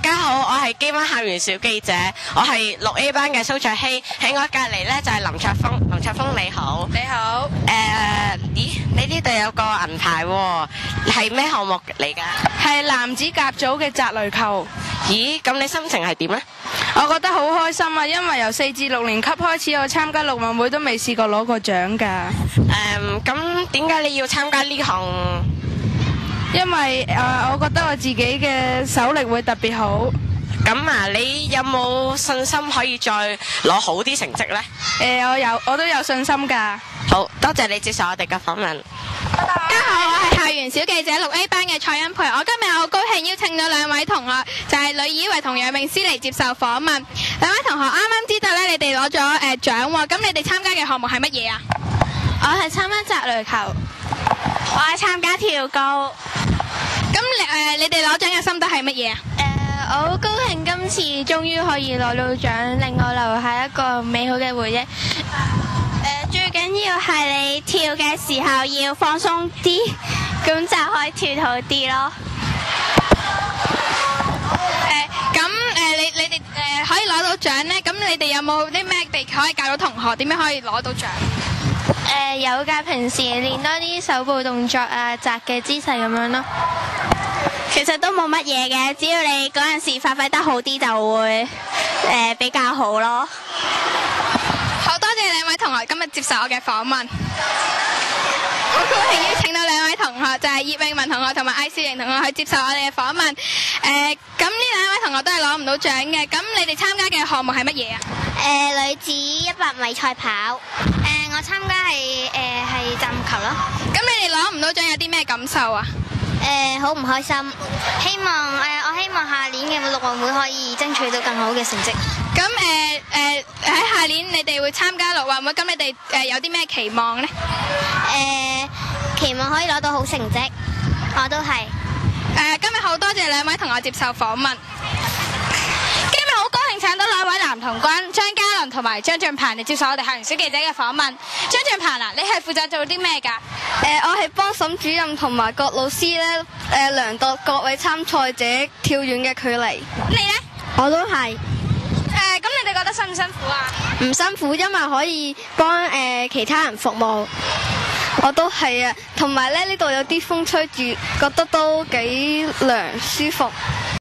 家好，我係基灣校園小記者，我係6A 班嘅蘇卓希，喺我隔離呢就係林卓峰。林卓峰你好。你好。咦？你呢度有個銀牌喎，係咩項目嚟㗎？係男子甲組嘅擲壘球。咦？咁你心情係點呢？我覺得好開心啊，因為由4至6年級開始，我參加陸運會都未試過攞過獎㗎。咁點解你要參加呢項？因為我覺得我自己嘅手力會特別好。咁啊，你有冇信心可以再攞好啲成績呢？我都有信心㗎。好多謝你接受我哋嘅訪問。大家好，我係校園小記者6A 班嘅蔡欣培。我今日好高興邀請咗兩位同學，就係呂以維同楊詠詩嚟接受訪問。兩位同學啱啱知道咧，你哋攞咗獎喎，咁你哋參加嘅項目係乜嘢啊？我係參加擲壘球，我係參加跳高。咁你哋攞獎嘅心得係乜嘢啊？我好高興今次終於可以攞到獎，令我留下一個美好嘅回憶。最緊要係你跳嘅時候要放鬆啲，咁就可以跳好啲咯。你哋可以攞到獎呢？咁你哋有冇啲咩地可以教到同學點樣可以攞到獎？有㗎，平時練多啲手部動作啊，擲嘅姿勢咁樣咯。其實都冇乜嘢嘅，只要你嗰陣時發揮得好啲，就會比較好咯。好多謝兩位同學今日接受我嘅訪問。好高興邀請到兩位同學，就係葉詠文同學同埋艾少瑩同學去接受我哋嘅訪問。咁呢兩位同學都係攞唔到獎嘅。咁你哋參加嘅項目係乜嘢啊？女子100米賽跑。我參加係站球咯。咁你哋攞唔到獎有啲咩感受啊？好唔開心，我希望下年嘅陸運會可以爭取到更好嘅成績。咁喺下年你哋會參加陸運會，咁你哋有啲咩期望呢？期望可以攞到好成績，我都係。今日好多謝兩位同學接受訪問。今日好高興請到兩位男童軍張嘉倫同埋張俊鵬嚟接受我哋校園小記者嘅訪問。張俊鵬啊，你係負責做啲咩㗎？我係幫審主任同埋各老師咧量度各位參賽者跳遠嘅距離。你呢？我都係。咁你哋覺得辛唔辛苦啊？唔辛苦，因為可以幫其他人服務。我都係啊，同埋咧呢度有啲風吹住，覺得都幾涼舒服。